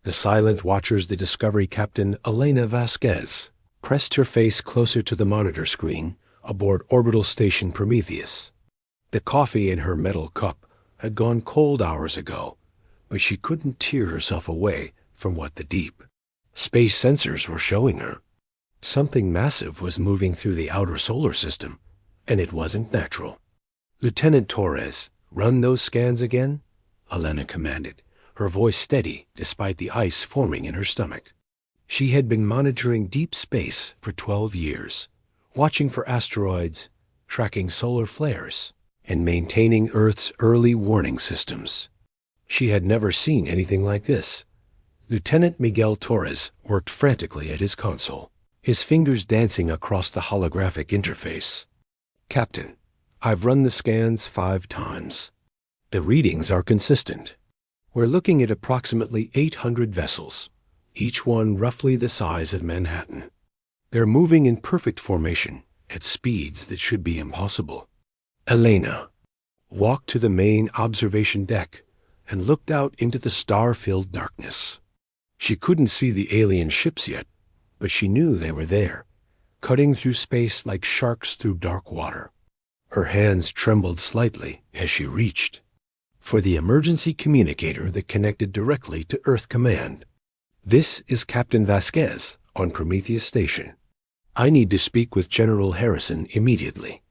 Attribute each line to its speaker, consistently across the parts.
Speaker 1: The silent watchers, the Discovery captain, Elena Vasquez, pressed her face closer to the monitor screen aboard orbital station Prometheus. The coffee in her metal cup had gone cold hours ago, but she couldn't tear herself away from what the deep space sensors were showing her. Something massive was moving through the outer solar system, and it wasn't natural. "Lieutenant Torres, run those scans again," Elena commanded, her voice steady despite the ice forming in her stomach. She had been monitoring deep space for 12 years, watching for asteroids, tracking solar flares, and maintaining Earth's early warning systems. She had never seen anything like this. Lieutenant Miguel Torres worked frantically at his console, his fingers dancing across the holographic interface. "Captain, I've run the scans 5 times. The readings are consistent. We're looking at approximately 800 vessels, each one roughly the size of Manhattan. They're moving in perfect formation at speeds that should be impossible." Elena walked to the main observation deck and looked out into the star-filled darkness. She couldn't see the alien ships yet, but she knew they were there, cutting through space like sharks through dark water. Her hands trembled slightly as she reached for the emergency communicator that connected directly to Earth Command. "This is Captain Vasquez on Prometheus Station. I need to speak with General Harrison immediately.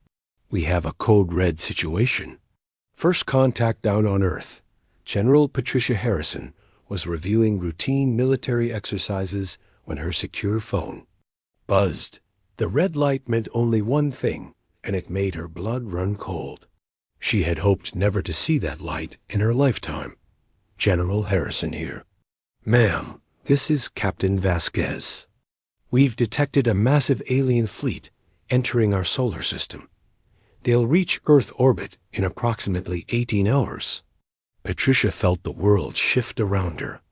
Speaker 1: We have a code red situation." First contact down on Earth, General Patricia Harrison was reviewing routine military exercises when her secure phone buzzed. The red light meant only one thing, and it made her blood run cold. She had hoped never to see that light in her lifetime. "General Harrison here. Ma'am, this is Captain Vasquez. We've detected a massive alien fleet entering our solar system. They'll reach Earth orbit in approximately 18 hours. Patricia felt the world shift around her.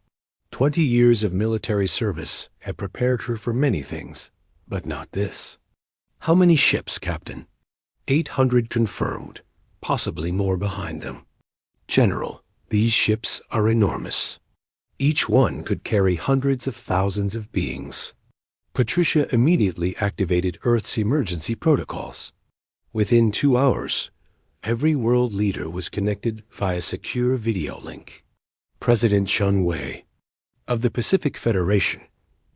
Speaker 1: 20 years of military service had prepared her for many things, but not this. "How many ships, Captain?" 800 confirmed, possibly more behind them. "General, these ships are enormous. Each one could carry hundreds of thousands of beings." Patricia immediately activated Earth's emergency protocols. Within 2 hours, every world leader was connected via secure video link. President Chun Wei of the Pacific Federation,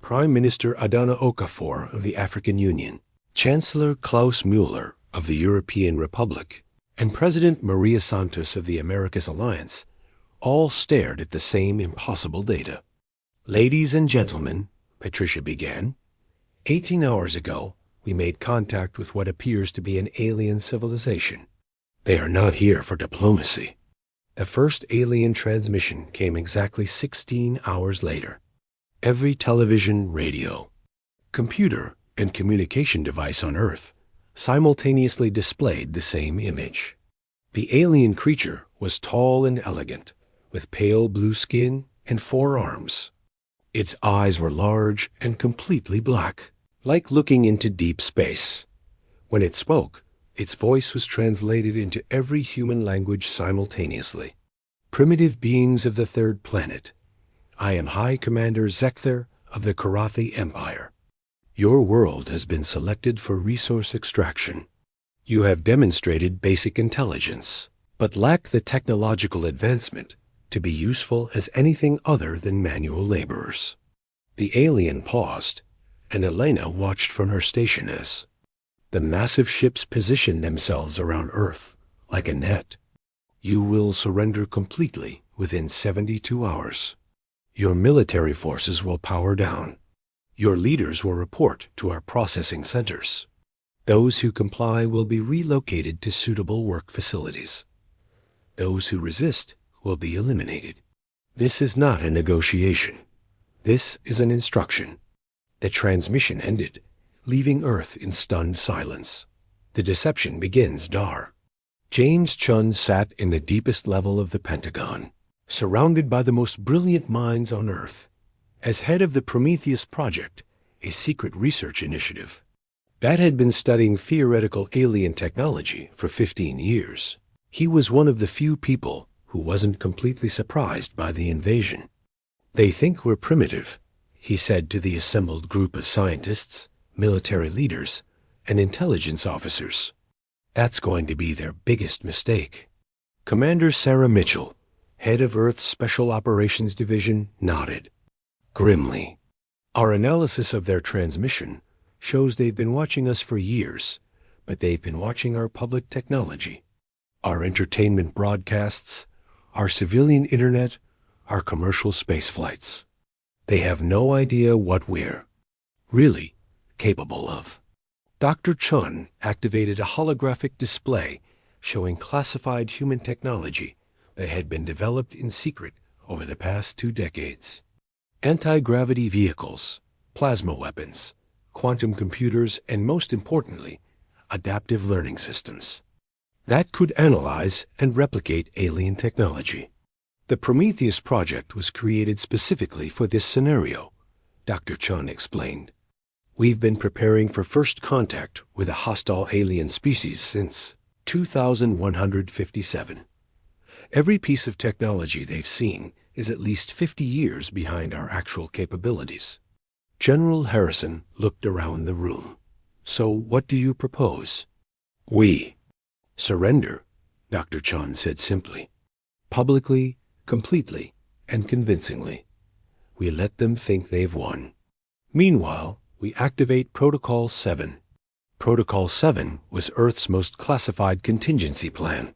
Speaker 1: Prime Minister Adana Okafor of the African Union, Chancellor Klaus Mueller of the European Republic, and President Maria Santos of the Americas Alliance all stared at the same impossible data. "Ladies and gentlemen," Patricia began, 18 hours ago, we made contact with what appears to be an alien civilization. They are not here for diplomacy." The first alien transmission came exactly 16 hours later. Every television, radio, computer, and communication device on Earth simultaneously displayed the same image. The alien creature was tall and elegant, with pale blue skin and 4 arms. Its eyes were large and completely black, like looking into deep space. When it spoke, its voice was translated into every human language simultaneously. "Primitive beings of the 3rd planet, I am High Commander Zekther of the Karathi Empire. Your world has been selected for resource extraction. You have demonstrated basic intelligence, but lack the technological advancement to be useful as anything other than manual laborers." The alien paused, and Elena watched from her station as the massive ships positioned themselves around Earth like a net. "You will surrender completely within 72 hours. Your military forces will power down. Your leaders will report to our processing centers. Those who comply will be relocated to suitable work facilities. Those who resist will be eliminated. This is not a negotiation. This is an instruction." The transmission ended, leaving Earth in stunned silence. The deception begins, Dar. James Chun sat in the deepest level of the Pentagon, surrounded by the most brilliant minds on Earth. As head of the Prometheus Project, a secret research initiative that had been studying theoretical alien technology for 15 years, he was one of the few people who wasn't completely surprised by the invasion. They think we're primitive, he said to the assembled group of scientists, military leaders, and intelligence officers. That's going to be their biggest mistake. Commander Sarah Mitchell, head of Earth's Special Operations Division, nodded grimly. Our analysis of their transmission shows they've been watching us for years, but they've been watching our public technology, our entertainment broadcasts, our civilian internet, our commercial space flights. They have no idea what we're really capable of. Dr. Chun activated a holographic display showing classified human technology that had been developed in secret over the past 2 decades. Anti-gravity vehicles, plasma weapons, quantum computers, and most importantly, adaptive learning systems that could analyze and replicate alien technology. The Prometheus project was created specifically for this scenario, Dr. Chun explained. We've been preparing for first contact with a hostile alien species since 2157. Every piece of technology they've seen is at least 50 years behind our actual capabilities. General Harrison looked around the room. So what do you propose? We surrender, Dr. Chun said simply. Publicly, completely, and convincingly. We let them think they've won. Meanwhile, we activate Protocol 7. Protocol 7 was Earth's most classified contingency plan.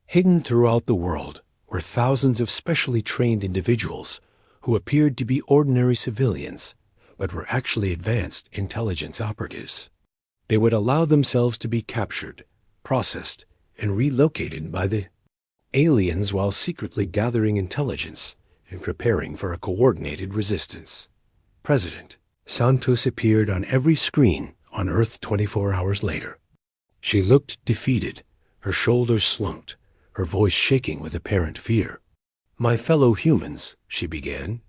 Speaker 1: Hidden throughout the world were thousands of specially trained individuals who appeared to be ordinary civilians, but were actually advanced intelligence operatives. They would allow themselves to be captured, processed, and relocated by the aliens while secretly gathering intelligence and preparing for a coordinated resistance. President Santos appeared on every screen on Earth 24 hours later. She looked defeated, her shoulders slumped, her voice shaking with apparent fear. My fellow humans, she began,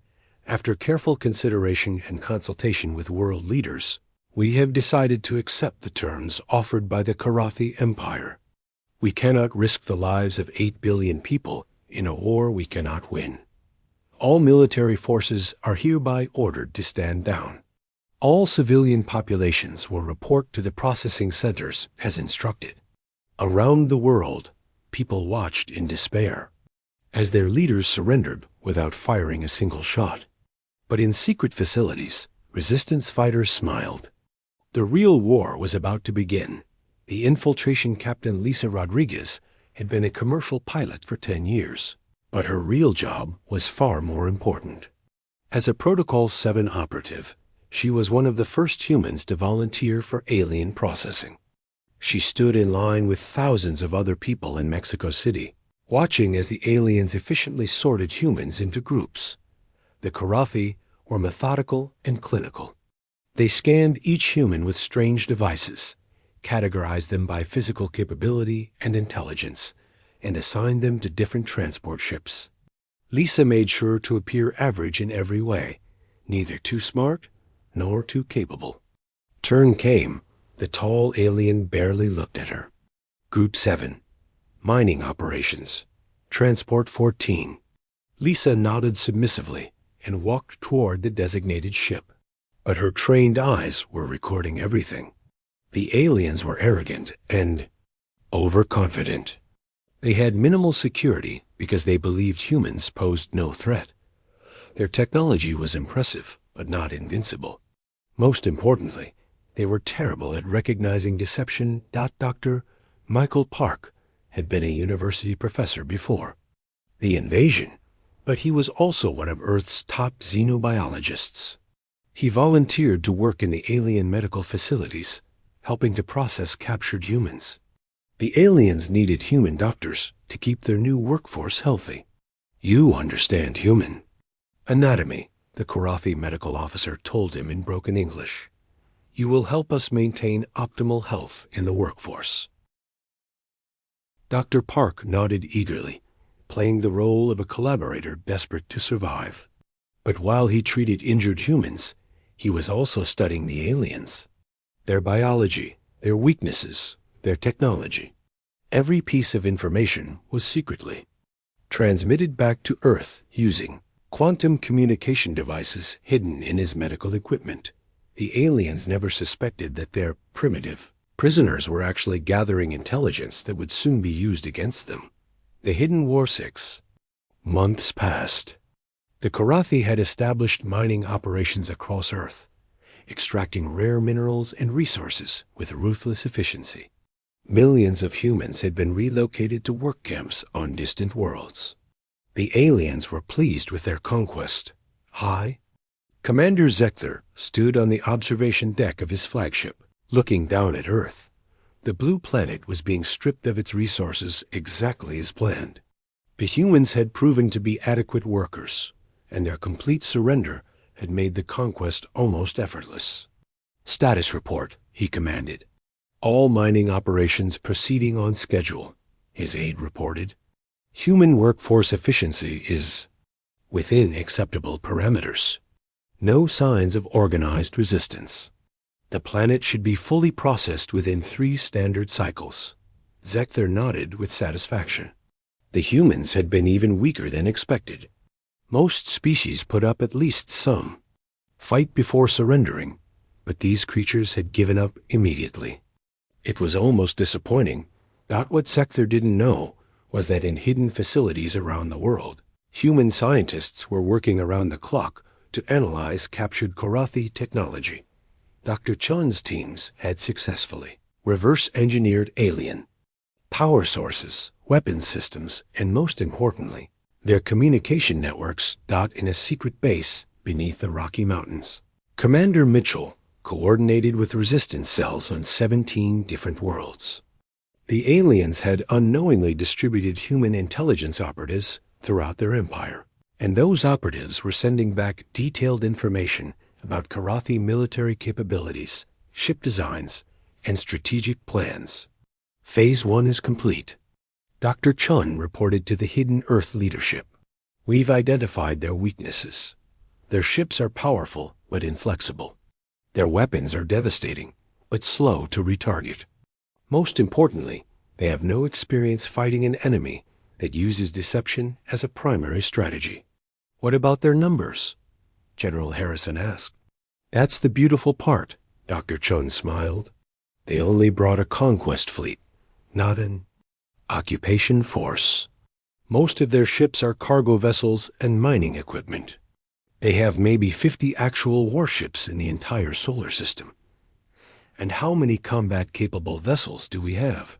Speaker 1: after careful consideration and consultation with world leaders, we have decided to accept the terms offered by the Karathi Empire. We cannot risk the lives of 8 billion people in a war we cannot win. All military forces are hereby ordered to stand down. All civilian populations will report to the processing centers as instructed. Around the world, people watched in despair as their leaders surrendered without firing a single shot. But in secret facilities, resistance fighters smiled. The real war was about to begin. The infiltration captain Lisa Rodriguez had been a commercial pilot for 10 years, but her real job was far more important. As a Protocol 7 operative, she was one of the first humans to volunteer for alien processing. She stood in line with thousands of other people in Mexico City, watching as the aliens efficiently sorted humans into groups. The Karathi were methodical and clinical. They scanned each human with strange devices, categorized them by physical capability and intelligence, and assigned them to different transport ships. Lisa made sure to appear average in every way, neither too smart nor too capable. Turn came. The tall alien barely looked at her. Group 7. Mining operations. Transport 14. Lisa nodded submissively and walked toward the designated ship. But her trained eyes were recording everything. The aliens were arrogant and overconfident. They had minimal security because they believed humans posed no threat. Their technology was impressive, but not invincible. Most importantly, they were terrible at recognizing deception. Dr. Michael Park had been a university professor before the invasion, but he was also one of Earth's top xenobiologists. He volunteered to work in the alien medical facilities, helping to process captured humans. The aliens needed human doctors to keep their new workforce healthy. You understand human anatomy, the Karathi medical officer told him in broken English. You will help us maintain optimal health in the workforce. Dr. Park nodded eagerly, playing the role of a collaborator desperate to survive. But while he treated injured humans, he was also studying the aliens, their biology, their weaknesses, their technology. Every piece of information was secretly transmitted back to Earth using quantum communication devices hidden in his medical equipment. The aliens never suspected that their primitive prisoners were actually gathering intelligence that would soon be used against them. The hidden War 6. Months passed. The Karathi had established mining operations across Earth, extracting rare minerals and resources with ruthless efficiency. Millions of humans had been relocated to work camps on distant worlds. The aliens were pleased with their conquest. High Commander Zekther stood on the observation deck of his flagship, looking down at Earth. The blue planet was being stripped of its resources exactly as planned. The humans had proven to be adequate workers, and their complete surrender had made the conquest almost effortless. "Status report," he commanded. "All mining operations proceeding on schedule," his aide reported. "Human workforce efficiency is within acceptable parameters. No signs of organized resistance. The planet should be fully processed within 3 standard cycles." Zekther nodded with satisfaction. The humans had been even weaker than expected. Most species put up at least some fight before surrendering, but these creatures had given up immediately. It was almost disappointing, but what Zekther didn't know was that in hidden facilities around the world, human scientists were working around the clock to analyze captured Karathi technology. Dr. Chun's teams had successfully reverse-engineered alien power sources, weapons systems, and most importantly, their communication networks in a secret base beneath the Rocky Mountains. Commander Mitchell coordinated with resistance cells on 17 different worlds. The aliens had unknowingly distributed human intelligence operatives throughout their empire, and those operatives were sending back detailed information about Karathi military capabilities, ship designs, and strategic plans. Phase 1 is complete. Dr. Chun reported to the Hidden Earth leadership. "We've identified their weaknesses. Their ships are powerful but inflexible. Their weapons are devastating but slow to retarget. Most importantly, they have no experience fighting an enemy that uses deception as a primary strategy." "What about their numbers?" General Harrison asked. "That's the beautiful part," Dr. Chun smiled. "They only brought a conquest fleet, not an occupation force. Most of their ships are cargo vessels and mining equipment. They have maybe 50 actual warships in the entire solar system. And how many combat-capable vessels do we have?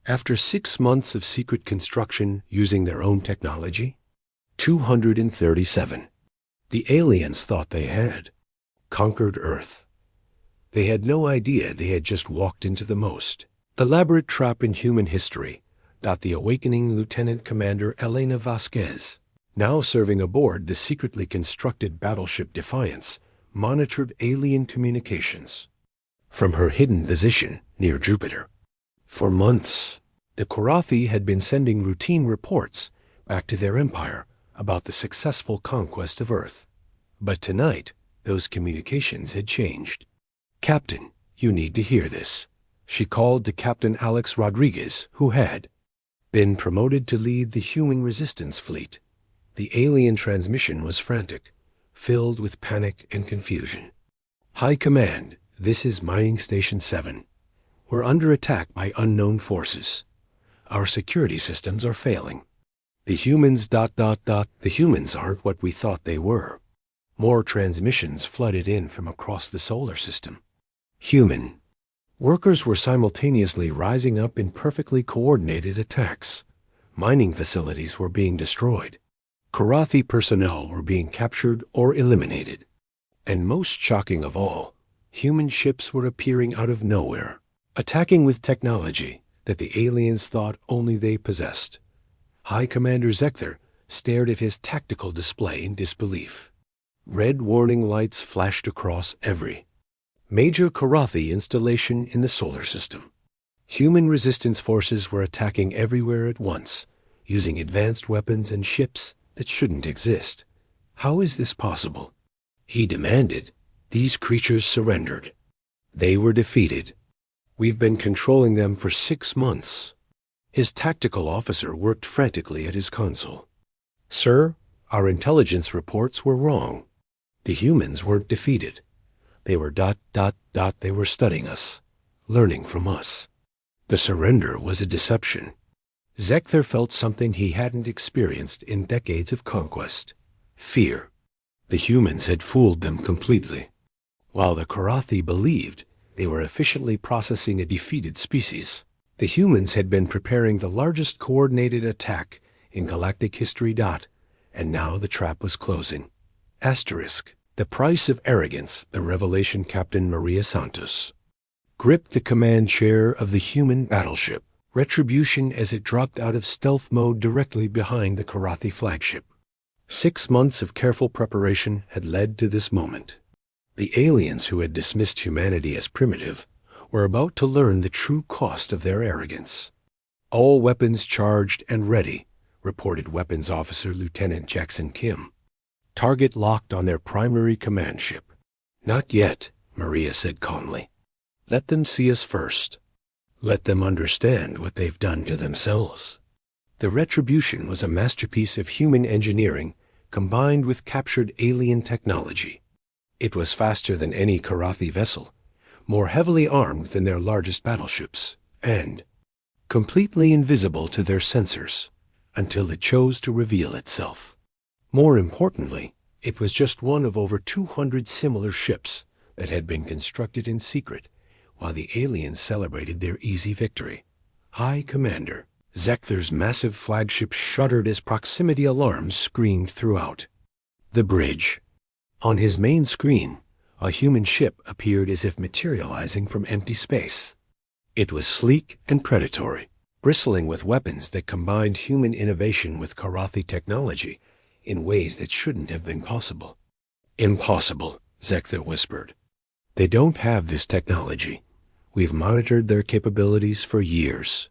Speaker 1: After 6 months of secret construction using their own technology, 237. The aliens thought they had conquered Earth. They had no idea they had just walked into the most elaborate trap in human history. The awakening Lieutenant Commander Elena Vasquez, now serving aboard the secretly constructed battleship Defiance, monitored alien communications from her hidden position near Jupiter. For months, the Karathi had been sending routine reports back to their empire about the successful conquest of Earth. But tonight, those communications had changed. "Captain, you need to hear this," she called to Captain Alex Rodriguez, who had been promoted to lead the human resistance fleet. The alien transmission was frantic, filled with panic and confusion. "High Command, this is Mining Station 7. We're under attack by unknown forces. Our security systems are failing. The humans ... The humans aren't what we thought they were." More transmissions flooded in from across the solar system. Human workers were simultaneously rising up in perfectly coordinated attacks. Mining facilities were being destroyed. Karathi personnel were being captured or eliminated. And most shocking of all, human ships were appearing out of nowhere, attacking with technology that the aliens thought only they possessed. High Commander Zekther stared at his tactical display in disbelief. Red warning lights flashed across every major Karathi installation in the solar system. Human resistance forces were attacking everywhere at once, using advanced weapons and ships that shouldn't exist. "How is this possible?" he demanded. "These creatures surrendered. They were defeated. We've been controlling them for 6 months." His tactical officer worked frantically at his console. "Sir, Our intelligence reports were wrong. The humans weren't defeated. They were ... They were studying us, learning from us. The surrender was a deception. Zekther felt something he hadn't experienced in decades of conquest. Fear. The humans had fooled them completely. While the Karathi believed they were efficiently processing a defeated species, the humans had been preparing the largest coordinated attack in galactic history. And now the trap was closing. Asterisk. The price of arrogance, the Revelation Captain Maria Santos gripped the command chair of the human battleship, Retribution, as it dropped out of stealth mode directly behind the Karathi flagship. 6 months of careful preparation had led to this moment. The aliens who had dismissed humanity as primitive were about to learn the true cost of their arrogance. All weapons charged and ready, reported Weapons Officer Lieutenant Jackson Kim. Target locked on their primary command ship. Not yet, Maria said calmly. Let them see us first. Let them understand what they've done to themselves. The Retribution was a masterpiece of human engineering combined with captured alien technology. It was faster than any Karathi vessel, more heavily armed than their largest battleships, and completely invisible to their sensors until it chose to reveal itself. More importantly, it was just one of over 200 similar ships that had been constructed in secret while the aliens celebrated their easy victory. High Commander, Zekther's massive flagship shuddered as proximity alarms screamed throughout. The bridge. On his main screen, a human ship appeared as if materializing from empty space. It was sleek and predatory, bristling with weapons that combined human innovation with Karathi technology in ways that shouldn't have been possible. Impossible, Zekther whispered. They don't have this technology. We've monitored their capabilities for years.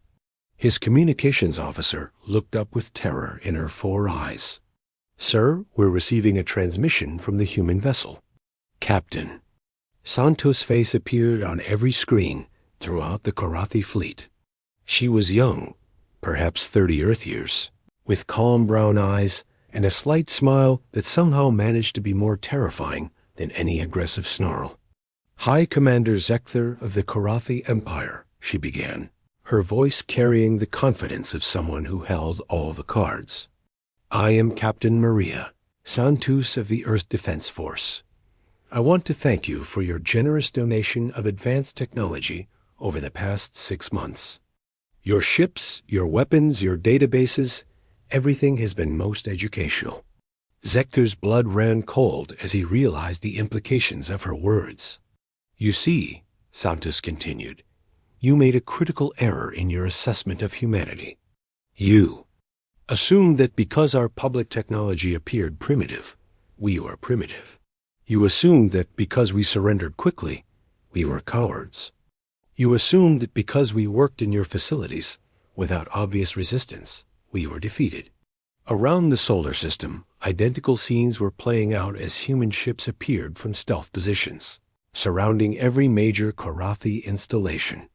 Speaker 1: His communications officer looked up with terror in her 4 eyes. Sir, we're receiving a transmission from the human vessel. Captain. Santos' face appeared on every screen throughout the Karathi fleet. She was young, perhaps 30 Earth years, with calm brown eyes and a slight smile that somehow managed to be more terrifying than any aggressive snarl. High Commander Zekther of the Karathi Empire, she began, her voice carrying the confidence of someone who held all the cards. I am Captain Maria, Santos of the Earth Defense Force. I want to thank you for your generous donation of advanced technology over the past 6 months. Your ships, your weapons, your databases, everything has been most educational. Zekther's blood ran cold as he realized the implications of her words. You see, Santos continued, you made a critical error in your assessment of humanity. You assumed that because our public technology appeared primitive, we were primitive. You assumed that because we surrendered quickly, we were cowards. You assumed that because we worked in your facilities without obvious resistance, we were defeated. Around the solar system, identical scenes were playing out as human ships appeared from stealth positions, surrounding every major Karathi installation.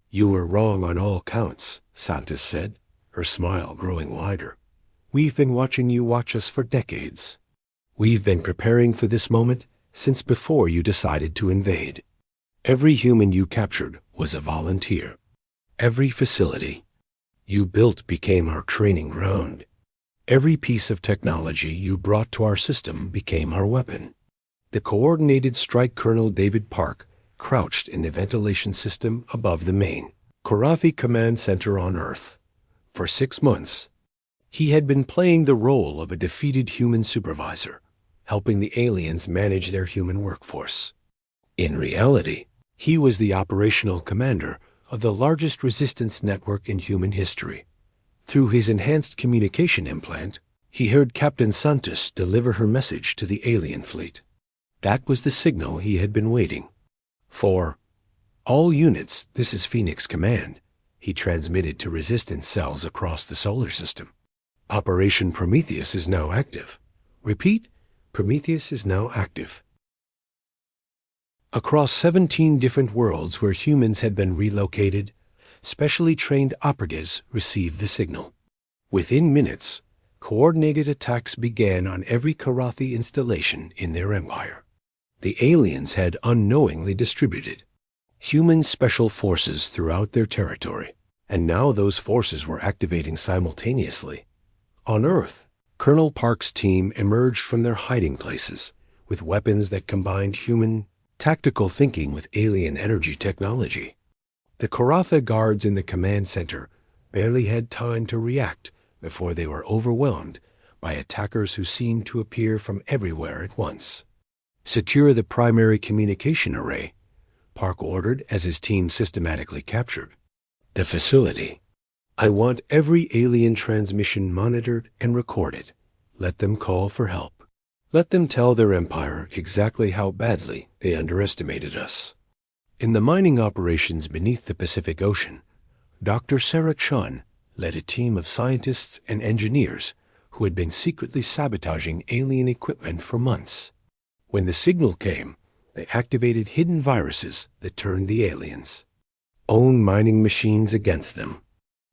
Speaker 1: You were wrong on all counts, Santos said, her smile growing wider. We've been watching you watch us for decades. We've been preparing for this moment since before you decided to invade. Every human you captured was a volunteer. Every facility you built became our training ground. Every piece of technology you brought to our system became our weapon. The Coordinated Strike Colonel David Park crouched in the ventilation system above the main Karathi Command Center on Earth. For 6 months, he had been playing the role of a defeated human supervisor, helping the aliens manage their human workforce. In reality, he was the operational commander of the largest resistance network in human history. Through his enhanced communication implant, he heard Captain Santos deliver her message to the alien fleet. That was the signal he had been waiting for. All units, this is Phoenix Command, he transmitted to resistance cells across the solar system. Operation Prometheus is now active. Repeat, Prometheus is now active. Across 17 different worlds where humans had been relocated, specially trained operatives received the signal. Within minutes, Coordinated attacks began on every Karathi installation in their empire. The aliens had unknowingly distributed human special forces throughout their territory, and now those forces were activating simultaneously. On Earth, Colonel Park's team emerged from their hiding places with weapons that combined human tactical thinking with alien energy technology. The Karatha guards in the command center barely had time to react before they were overwhelmed by attackers who seemed to appear from everywhere at once. Secure the primary communication array, Park ordered as his team systematically captured the facility. I want every alien transmission monitored and recorded. Let them call for help. Let them tell their empire exactly how badly they underestimated us. In the mining operations beneath the Pacific Ocean, Dr. Sarah Chun led a team of scientists and engineers who had been secretly sabotaging alien equipment for months. When the signal came, they activated hidden viruses that turned the aliens' own mining machines against them.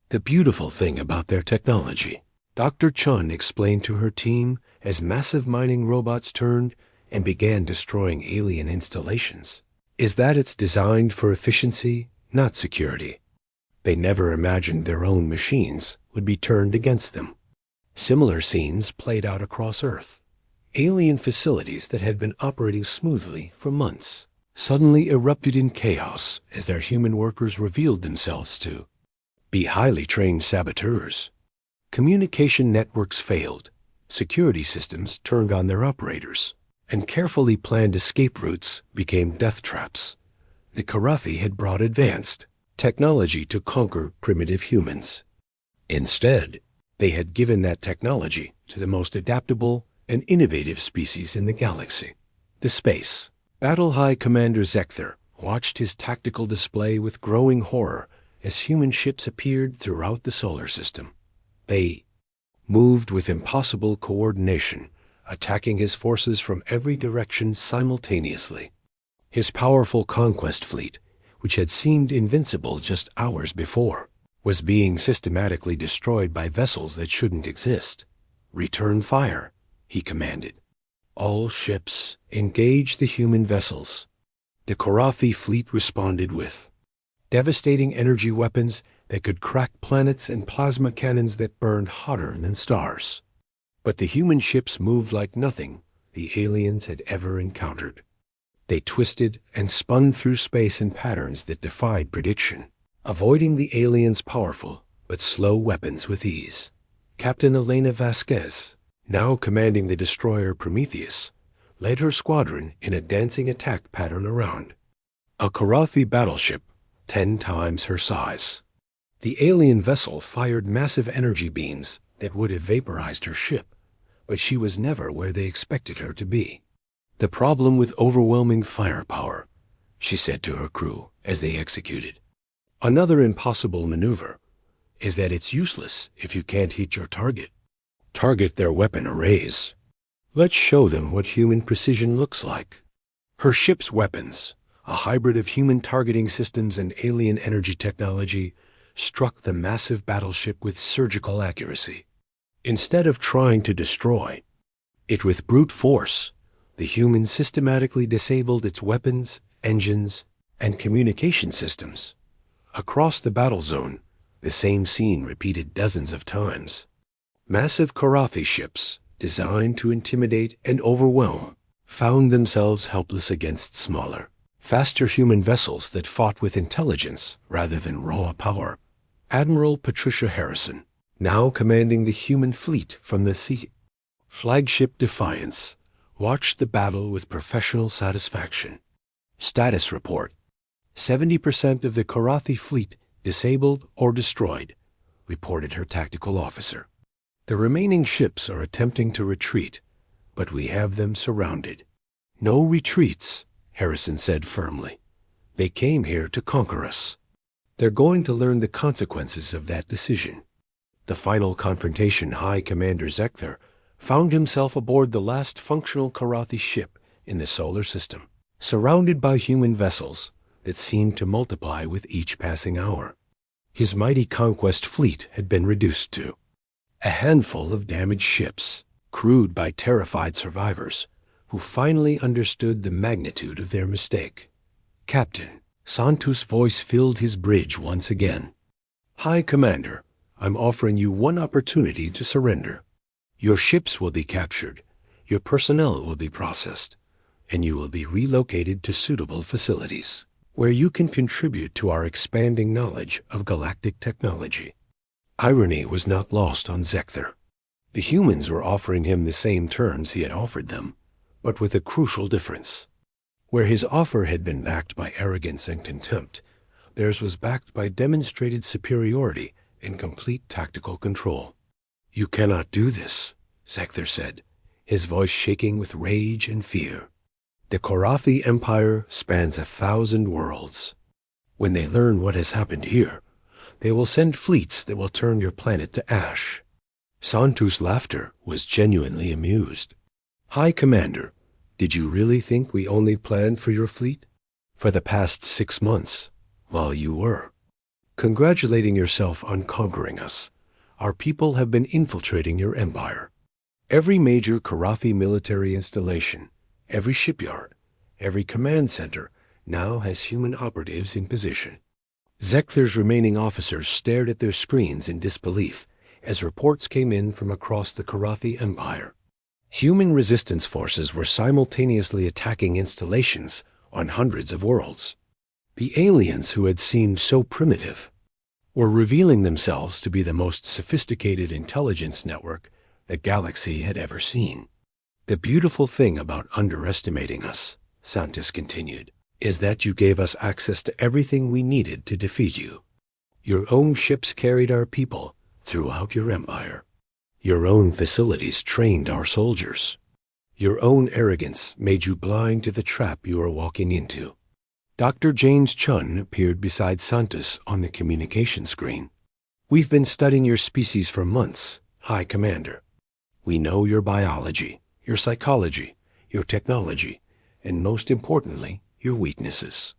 Speaker 1: The beautiful thing about their technology, Dr. Chun explained to her team as massive mining robots turned and began destroying alien installations, is that it's designed for efficiency, not security. They never imagined their own machines would be turned against them. Similar scenes played out across Earth. Alien facilities that had been operating smoothly for months suddenly erupted in chaos as their human workers revealed themselves to be highly trained saboteurs. Communication networks failed, security systems turned on their operators, and carefully planned escape routes became death traps. The Karathi had brought advanced technology to conquer primitive humans. Instead, they had given that technology to the most adaptable and innovative species in the galaxy, the space. Battle High Commander Zekther watched his tactical display with growing horror as human ships appeared throughout the solar system. They moved with impossible coordination, attacking his forces from every direction simultaneously. His powerful conquest fleet, which had seemed invincible just hours before, was being systematically destroyed by vessels that shouldn't exist. Return fire, he commanded. All ships, engage the human vessels. The Karathi fleet responded with devastating energy weapons that could crack planets and plasma cannons that burned hotter than stars. But the human ships moved like nothing the aliens had ever encountered. They twisted and spun through space in patterns that defied prediction, avoiding the aliens' powerful but slow weapons with ease. Captain Elena Vasquez, now commanding the destroyer Prometheus, led her squadron in a dancing attack pattern around a Karathi battleship 10 times her size. The alien vessel fired massive energy beams that would have vaporized her ship, but she was never where they expected her to be. The problem with overwhelming firepower, she said to her crew as they executed another impossible maneuver, is that it's useless if you can't hit your target. Target their weapon arrays. Let's show them what human precision looks like. Her ship's weapons, a hybrid of human targeting systems and alien energy technology, struck the massive battleship with surgical accuracy. Instead of trying to destroy it with brute force, the humans systematically disabled its weapons, engines, and communication systems. Across the battle zone, the same scene repeated dozens of times. Massive Karathi ships, designed to intimidate and overwhelm, found themselves helpless against smaller, faster human vessels that fought with intelligence rather than raw power. Admiral Patricia Harrison, now commanding the human fleet from the sea flagship Defiance, watched the battle with professional satisfaction. Status report: 70% of the Karathi fleet disabled or destroyed, reported her tactical officer. The remaining ships are attempting to retreat, but we have them surrounded. No retreats, Harrison said firmly. They came here to conquer us. They're going to learn the consequences of that decision. The final confrontation, High Commander Zekther found himself aboard the last functional Karathi ship in the solar system, surrounded by human vessels that seemed to multiply with each passing hour. His mighty conquest fleet had been reduced to A handful of damaged ships, crewed by terrified survivors, who finally understood the magnitude of their mistake. Captain, Santos' voice filled his bridge once again. High Commander, I'm offering you one opportunity to surrender. Your ships will be captured, your personnel will be processed, and you will be relocated to suitable facilities, where you can contribute to our expanding knowledge of galactic technology. Irony was not lost on Zekther. The humans were offering him the same terms he had offered them, but with a crucial difference. Where his offer had been backed by arrogance and contempt, theirs was backed by demonstrated superiority and complete tactical control. You cannot do this, Zekther said, his voice shaking with rage and fear. The Korathi Empire spans 1,000 worlds. When they learn what has happened here, they will send fleets that will turn your planet to ash. Santos' laughter was genuinely amused. High Commander, did you really think we only planned for your fleet? For the past 6 months, while you were congratulating yourself on conquering us, our people have been infiltrating your empire. Every major Korathi military installation, every shipyard, every command center now has human operatives in position. Zekther's remaining officers stared at their screens in disbelief as reports came in from across the Korathi Empire. Human resistance forces were simultaneously attacking installations on hundreds of worlds. The aliens who had seemed so primitive were revealing themselves to be the most sophisticated intelligence network the galaxy had ever seen. The beautiful thing about underestimating us, Santos continued, is that you gave us access to everything we needed to defeat you. Your own ships carried our people throughout your empire. Your own facilities trained our soldiers. Your own arrogance made you blind to the trap you were walking into. Dr. James Chun appeared beside Santos on the communication screen. We've been studying your species for months, High Commander. We know your biology, your psychology, your technology, and most importantly, your weaknesses.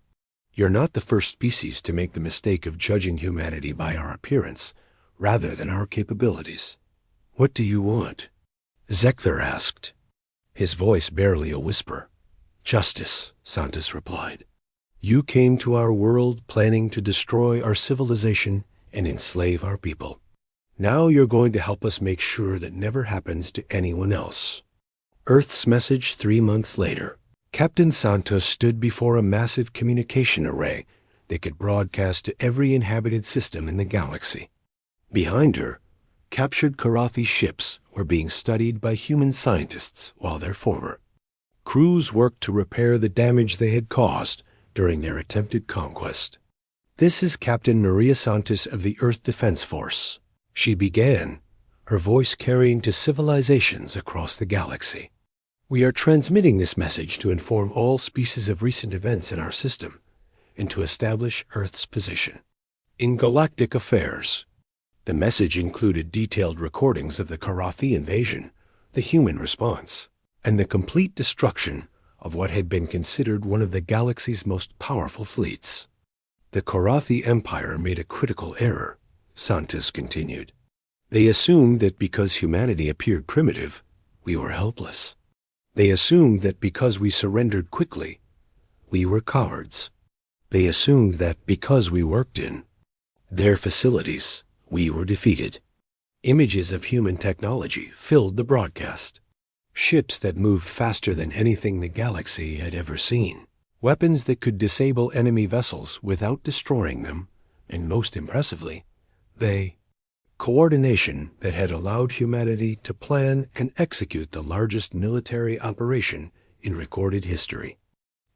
Speaker 1: You're not the first species to make the mistake of judging humanity by our appearance rather than our capabilities. What do you want? Zekther asked, his voice barely a whisper. Justice, Santos replied. You came to our world planning to destroy our civilization and enslave our people. Now you're going to help us make sure that never happens to anyone else. Earth's message 3 months later. Captain Santos stood before a massive communication array that could broadcast to every inhabited system in the galaxy. Behind her, captured Korathi ships were being studied by human scientists while they're forward. Crews worked to repair the damage they had caused during their attempted conquest. This is Captain Maria Santos of the Earth Defense Force. She began, her voice carrying to civilizations across the galaxy. We are transmitting this message to inform all species of recent events in our system and to establish Earth's position in galactic affairs. The message included detailed recordings of the Korathi invasion, the human response, and the complete destruction of what had been considered one of the galaxy's most powerful fleets. The Korathi Empire made a critical error, Santos continued. They assumed that because humanity appeared primitive, we were helpless. They assumed that because we surrendered quickly, we were cowards. They assumed that because we worked in their facilities, we were defeated. Images of human technology filled the broadcast. Ships that moved faster than anything the galaxy had ever seen. Weapons that could disable enemy vessels without destroying them, and most impressively, coordination that had allowed humanity to plan and execute the largest military operation in recorded history.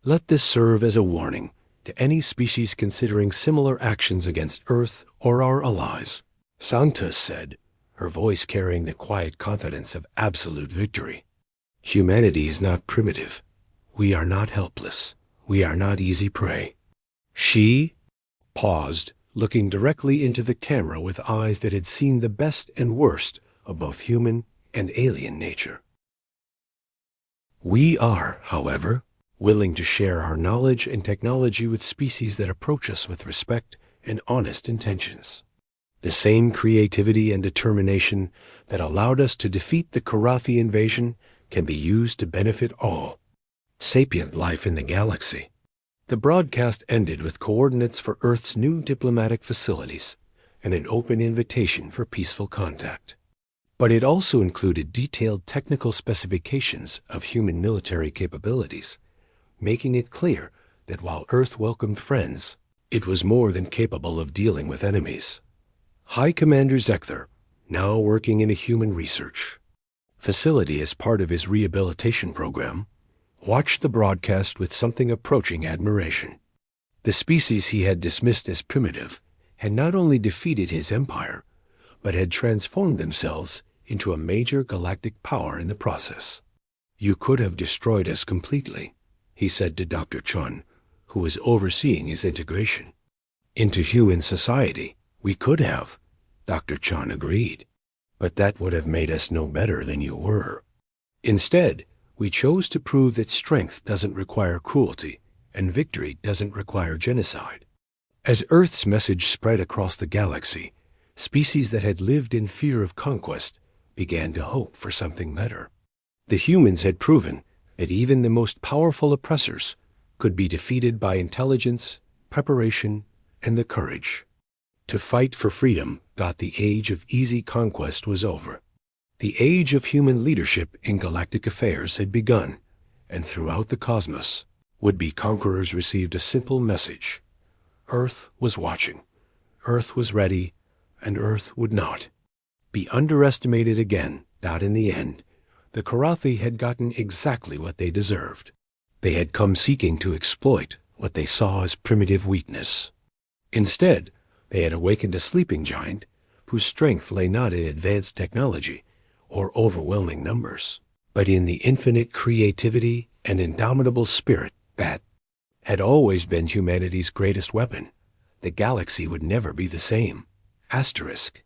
Speaker 1: Let this serve as a warning to any species considering similar actions against Earth or our allies, Santos said, her voice carrying the quiet confidence of absolute victory. Humanity is not primitive. We are not helpless. We are not easy prey. She paused, looking directly into the camera with eyes that had seen the best and worst of both human and alien nature. We are, however, willing to share our knowledge and technology with species that approach us with respect and honest intentions. The same creativity and determination that allowed us to defeat the Karathi invasion can be used to benefit all sapient life in the galaxy. The broadcast ended with coordinates for Earth's new diplomatic facilities and an open invitation for peaceful contact. But it also included detailed technical specifications of human military capabilities, making it clear that while Earth welcomed friends, it was more than capable of dealing with enemies. High Commander Zekther, now working in a human research facility as part of his rehabilitation program, watched the broadcast with something approaching admiration. The species he had dismissed as primitive had not only defeated his empire, but had transformed themselves into a major galactic power in the process. "You could have destroyed us completely," he said to Dr. Chun, who was overseeing his integration. "Into human society, we could have," Dr. Chun agreed. "But that would have made us no better than you were. Instead, we chose to prove that strength doesn't require cruelty, and victory doesn't require genocide." As Earth's message spread across the galaxy, species that had lived in fear of conquest began to hope for something better. The humans had proven that even the most powerful oppressors could be defeated by intelligence, preparation, and the courage. To fight for freedom thought the age of easy conquest was over. The age of human leadership in galactic affairs had begun, and throughout the cosmos, would-be conquerors received a simple message. Earth was watching, Earth was ready, and Earth would not be underestimated again. That in the end, the Karathi had gotten exactly what they deserved. They had come seeking to exploit what they saw as primitive weakness. Instead, they had awakened a sleeping giant whose strength lay not in advanced technology or overwhelming numbers, but in the infinite creativity and indomitable spirit that had always been humanity's greatest weapon. The galaxy would never be the same. Asterisk.